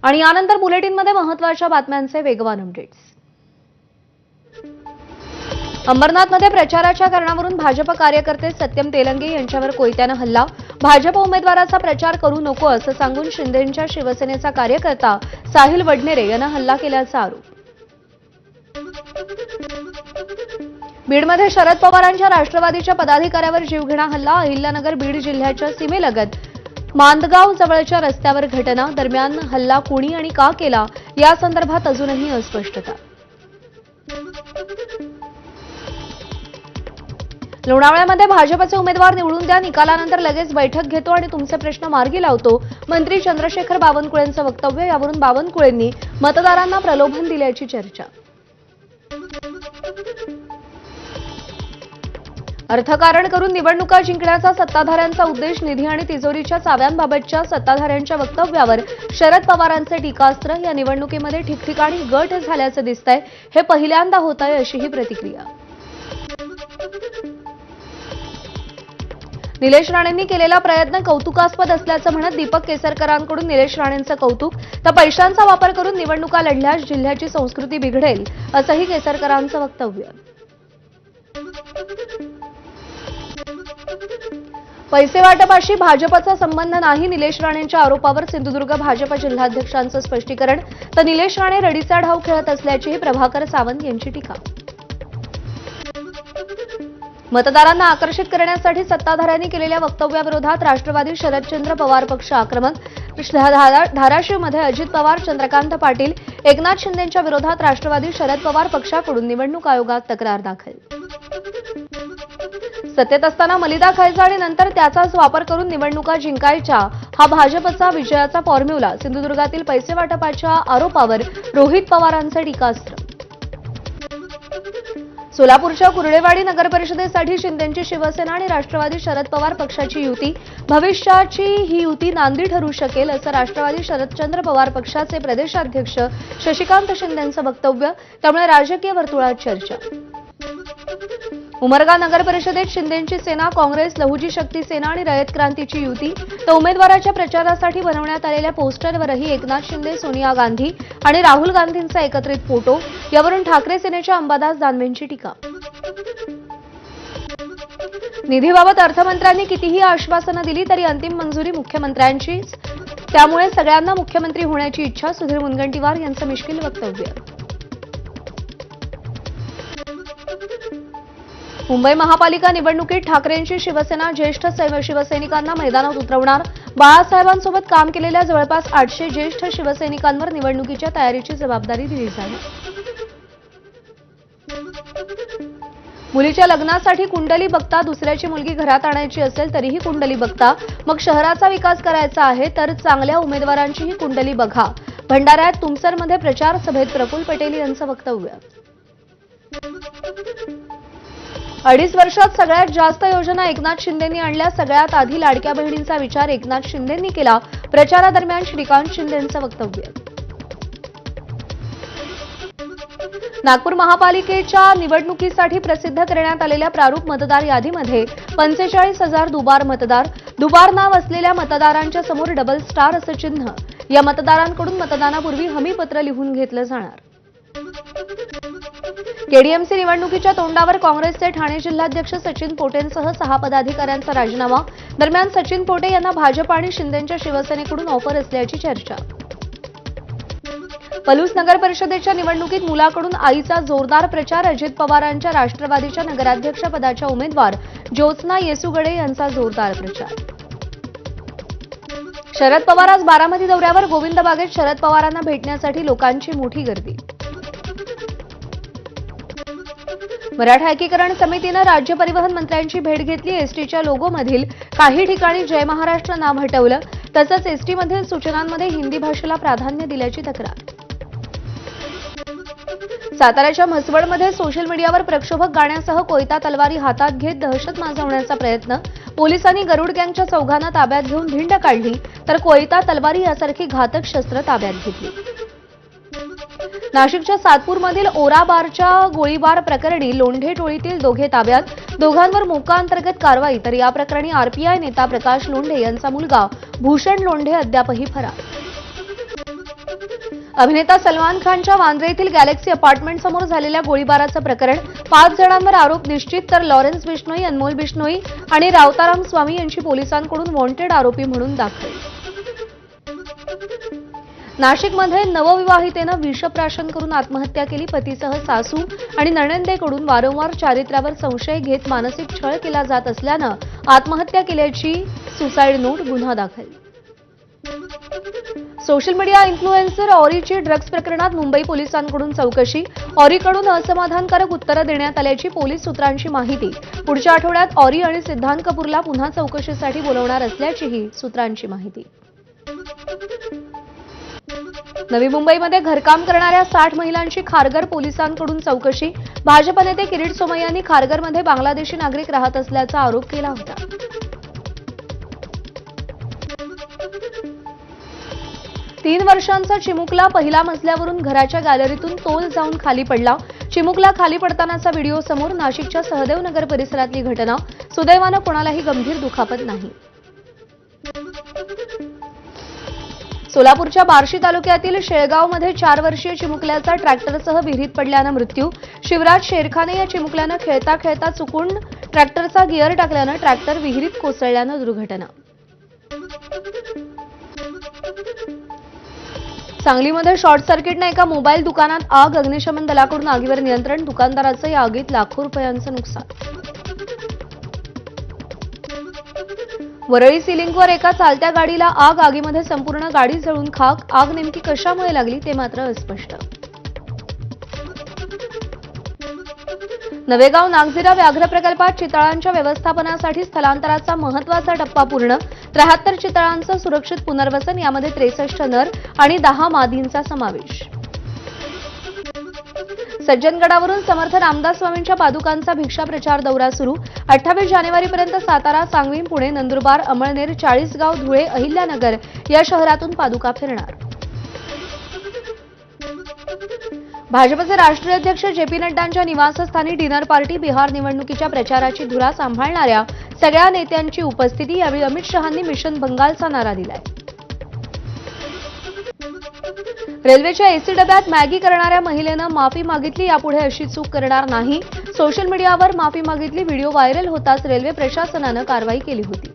आणि यानंतर बुलेटिनमध्ये महत्त्वाच्या बातम्यांचे वेगवान अपडेट्स। अंबरनाथमध्ये प्रचाराच्या कारणावरून भाजप कार्यकर्ते सत्यम तेलंगे यांच्यावर कोयत्याने हल्ला। भाजप उमेदवाराचा प्रचार करू नको असं सांगून शिंदेंच्या शिवसेनेचा कार्यकर्ता साहिल वडनेरे यानं हल्ला केल्याचा आरोप। बीडमध्ये शरद पवारांच्या राष्ट्रवादीच्या पदाधिकाऱ्यावर जीवघेणा हल्ला। अहिल्यानगर बीड जिल्ह्याच्या सीमेलगत मांदगाव जवळच्या रस्त्यावर घटना। दरम्यान हल्ला कोणी आणि का केला या संदर्भात अजूनही अस्पष्टता। लोणावळ्यामध्ये भाजपचे उमेदवार निवडून द्या, निकालानंतर लगेच बैठक घेतो आणि तुमचे प्रश्न मार्गी लावतो, मंत्री चंद्रशेखर बावनकुळेंचं वक्तव्य। यावरून बावनकुळेंनी मतदारांना प्रलोभन दिल्याची चर्चा। अर्थकारण करून निवडणुका जिंकण्याचा सत्ताधाऱ्यांचा उद्देश। निधी आणि तिजोरीच्या चाव्यांबाबतच्या सत्ताधाऱ्यांच्या वक्तव्यावर शरद पवारांचे टीकास्त्र। या निवडणुकीमध्ये ठिकठिकाणी गट झाल्याचं दिसतंय, हे पहिल्यांदा होत आहे अशी ही प्रतिक्रिया। निलेश राणेंनी केलेला प्रयत्न कौतुकास्पद असल्याचं म्हणत दीपक केसरकरांकडून निलेश राणेंचं कौतुक। तर पैशांचा वापर करून निवडणुका लढल्यास जिल्ह्याची संस्कृती बिघडेल असंही केसरकरांचं वक्तव्य। पैसे वाटपाशी भाजपचा संबंध नाही, निलेश राणेंच्या आरोपावर सिंधुदुर्ग भाजप जिल्हाध्यक्षांचं स्पष्टीकरण। तर निलेश राणे रडीचा डाव खेळत असल्याचीही प्रभाकर सावंत यांची टीका। मतदारांना आकर्षित करण्यासाठी सत्ताधाऱ्यांनी केलेल्या वक्तव्याविरोधात राष्ट्रवादी शरदचंद्र पवार पक्ष आक्रमक। धाराशिवमध्ये अजित पवार, चंद्रकांत पाटील, एकनाथ शिंदेंच्या विरोधात राष्ट्रवादी शरद पवार पक्षाकडून निवडणूक आयोगात तक्रार दाखल। सत्तेत असताना मलिदा खायचा आणि नंतर त्याचाच वापर करून निवडणुका जिंकायच्या, हा भाजपचा विजयाचा फॉर्म्युला। सिंधुदुर्गातील पैसे वाटपाच्या आरोपावर रोहित पवारांचे टीकास्त्र। सोलापूरच्या कुर्डेवाडी नगरपरिषदेसाठी शिंदेंची शिवसेना आणि राष्ट्रवादी शरद पवार पक्षाची युती। भविष्याची ही युती नांदी ठरू शकेल असं राष्ट्रवादी शरदचंद्र पवार पक्षाचे प्रदेशाध्यक्ष शशिकांत शिंदेंचं वक्तव्य। त्यामुळे राजकीय वर्तुळात चर्चा। उमरगा नगरपरिषदेत शिंदेंची सेना, काँग्रेस, लहुजी शक्ती सेना आणि रयत क्रांतीची युती। तर उमेदवाराच्या प्रचारासाठी बनवण्यात आलेल्या पोस्टरवरही एकनाथ शिंदे, सोनिया गांधी आणि राहुल गांधींचा एकत्रित फोटो। यावरून ठाकरे सेनेच्या अंबादास दानवेंची टीका। निधीबाबत अर्थमंत्र्यांनी कितीही आश्वासनं दिली तरी अंतिम मंजुरी मुख्यमंत्र्यांचीच, त्यामुळे सगळ्यांना मुख्यमंत्री होण्याची इच्छा। सुधीर मुनगंटीवार यांचं मिश्किल वक्तव्य। मुंबई महापालिका निवडणुकीत ठाकरेंची शिवसेना ज्येष्ठ शिवसैनिकांना मैदानात उतरवणार। बाळासाहेबांसोबत काम केलेल्या जवळपास 800 ज्येष्ठ शिवसैनिकांवर निवडणुकीच्या तयारीची जबाबदारी दिली जाईल। मुलीच्या लग्नासाठी कुंडली बघता, दुसऱ्याची मुलगी घरात आणायची असेल तरीही कुंडली बघता। मग शहराचा विकास करायचा आहे तर चांगल्या उमेदवारांचीही कुंडली बघा। भंडाऱ्यात तुमसरमध्ये प्रचार सभेत प्रफुल्ल पटेल यांचं वक्तव्य। 2.5 वर्षात सगळ्यात जास्त योजना एकनाथ शिंदेंनी आणल्या। सगळ्यात आधी लाडक्या बहिणींचा विचार एकनाथ शिंदेंनी केला। प्रचारादरम्यान श्रीकांत शिंदेंचं वक्तव्य। नागपूर महापालिकेच्या निवडणुकीसाठी प्रसिद्ध करण्यात आलेल्या प्रारूप मतदार यादीमध्ये 45,000 दुबार मतदार। दुबार नाव असलेल्या मतदारांच्या समोर डबल स्टार असं चिन्ह। या मतदारांकडून मतदानापूर्वी हमीपत्र लिहून घेतलं जाणार। केडीएमसी निवडणुकीच्या तोंडावर काँग्रेसचे ठाणे जिल्हाध्यक्ष सचिन पोटेंसह 6 पदाधिकाऱ्यांचा राजीनामा। दरम्यान सचिन पोटे यांना भाजप आणि शिंदेंच्या शिवसेनेकडून ऑफर असल्याची चर्चा। पलूस नगर परिषदेच्या निवडणुकीत मुलाकडून आईचा जोरदार प्रचार। अजित पवारांच्या राष्ट्रवादीच्या नगराध्यक्षपदाच्या उमेदवार ज्योत्स्ना येसुगडे यांचा जोरदार प्रचार। शरद पवार आज बारामती दौऱ्यावर। गोविंद बागेत शरद पवारांना भेटण्यासाठी लोकांची मोठी गर्दी। मराठा एकीकरण समितीनं राज्य परिवहन मंत्र्यांची भेट घेतली। एसटीच्या लोगोमधील काही ठिकाणी जय महाराष्ट्र नाव हटवलं। तसंच एसटीमधील सूचनांमध्ये हिंदी भाषेला प्राधान्य दिल्याची तक्रार। साताऱ्याच्या म्हसवडमध्ये सोशल मीडियावर प्रक्षोभक गाण्यासह कोयता तलवारी हातात घेत दहशत माजवण्याचा प्रयत्न। पोलिसांनी गरुड गँगच्या चौघांना ताब्यात घेऊन धिंड काढली, तर कोयता तलवारी यासारखी घातक शस्त्र ताब्यात घेतली। नाशिकच्या सातपूरमधील ओरा बारच्या गोळीबार प्रकरणी लोंढे टोळीतील दोघे ताब्यात। दोघांवर मोका अंतर्गत कारवाई। तर या प्रकरणी आरपीआय नेता प्रकाश लोंढे यांचा मुलगा भूषण लोंढे अद्यापही फरार। अभिनेता सलमान खानच्या वांद्रे येथील गॅलेक्सी अपार्टमेंट समोर झालेल्या गोळीबाराचं प्रकरण 5 जणांवर आरोप निश्चित, तर लॉरेन्स बिश्नोई, अनमोल बिश्नोई आणि रावताराम स्वामी यांची पोलिसांकडून वॉन्टेड आरोपी म्हणून दाखल. नाशिकमध्ये नवविवाहितेनं विषप्राशन करून आत्महत्या केली. पतीसह सासू आणि नणंदेकडून वारंवार चारित्र्यावर संशय घेत मानसिक छळ केला जात असल्यानं आत्महत्या केल्याची सुसाईड नोट, गुन्हा दाखल. सोशल मीडिया इन्फ्लुएन्सर ऑरीची ड्रग्ज प्रकरणात मुंबई पोलिसांकडून चौकशी. ऑरीकडून असमाधानकारक उत्तरं देण्यात आल्याची पोलीस सूत्रांची माहिती. पुढच्या आठवड्यात ऑरी आणि सिद्धांत कपूरला पुन्हा चौकशीसाठी बोलवणार असल्याचीही सूत्रांची माहिती. नवी मुंबईमध्ये घरकाम करणाऱ्या 60 महिलांची खारघर पोलिसांकडून चौकशी. भाजप नेते किरीट सोमय्यांनी खारघरमध्ये बांगलादेशी नागरिक राहत असल्याचा आरोप केला होता. 3 वर्षांचा चिमुकला पहिल्या मजल्यावरून घराच्या गॅलरीतून तोल जाऊन खाली पडला. चिमुकला खाली पडतानाचा व्हिडिओ समोर. नाशिकच्या सहदेव नगर परिसरातली घटना. सुदैवानं कोणालाही गंभीर दुखापत नाही. सोलापूरच्या बार्शी तालुक्यातील शेळगावमध्ये 4 वर्षीय चिमुकल्याचा ट्रॅक्टरसह विहिरीत पडल्यानं मृत्यू. शिवराज शेरखाने या चिमुकल्यानं खेळता खेळता चुकून ट्रॅक्टरचा गिअर टाकल्यानं ट्रॅक्टर विहिरीत कोसळल्यानं दुर्घटना. सांगलीमध्ये शॉर्ट सर्किटनं एका मोबाईल दुकानात आग. अग्निशमन दलाकडून आगीवर नियंत्रण. दुकानदाराचं या आगीत लाखो रुपयांचं नुकसान. वरळी सिलिंकवर एका चालत्या गाडीला आग. आगीमध्ये संपूर्ण गाडी जळून खाक. आग नेमकी कशामुळे लागली ते मात्र अस्पष्ट. नवेगाव नागझिरा व्याघ्र प्रकल्पात चितळांच्या व्यवस्थापनासाठी स्थलांतराचा महत्त्वाचा टप्पा पूर्ण. 73 चितळांचं सुरक्षित पुनर्वसन, यामध्ये 63 नर आणि 10 मादींचा समावेश. सज्जनगडावरून समर्थ रामदास स्वामींच्या पादुकांचा भिक्षा प्रचार दौरा सुरू. 28 जानेवारीपर्यंत सातारा, सांगवी, पुणे, नंदुरबार, अमळनेर, चाळीसगाव, धुळे, अहिल्यानगर या शहरातून पादुका फिरणार. भाजपचे राष्ट्रीय अध्यक्ष जे.पी. नड्डांच्या निवासस्थानी डिनर पार्टी. बिहार निवडणुकीच्या प्रचाराची धुरा सांभाळणाऱ्या सगळ्या नेत्यांची उपस्थिती. यावेळी अमित शहांनी मिशन बंगालचा नारा दिलाय. रेल्वेच्या एसी डब्यात मॅगी करणाऱ्या महिलेनं माफी मागितली. यापुढे अशी चूक करणार नाही. सोशल मीडियावर माफी मागितली. व्हिडिओ व्हायरल होताच रेल्वे प्रशासनानं कारवाई केली होती.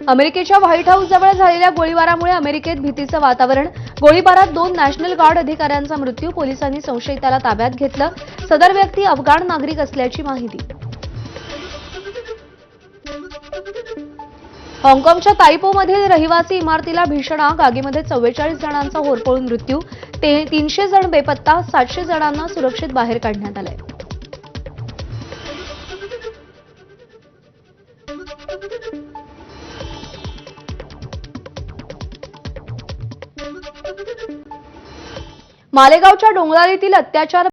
अमेरिकेच्या व्हाईट हाऊसजवळ झालेल्या गोळीबारामुळे अमेरिकेत भीतीचं वातावरण. गोळीबारात 2 नॅशनल गार्ड अधिकाऱ्यांचा मृत्यू. पोलिसांनी संशयिताला ताब्यात घेतलं. सदर व्यक्ती अफगाण नागरिक असल्याची माहिती. हाँगकाँगच्या ताइपोमधील रहिवासी इमारतीला भीषण आग. आगीमध्ये 44 जणांचा होरपळून मृत्यू. 300 जण बेपत्ता. 700 जणांना सुरक्षित बाहेर काढण्यात आलंय. मालेगावच्या डोंगराळीतील अत्याचार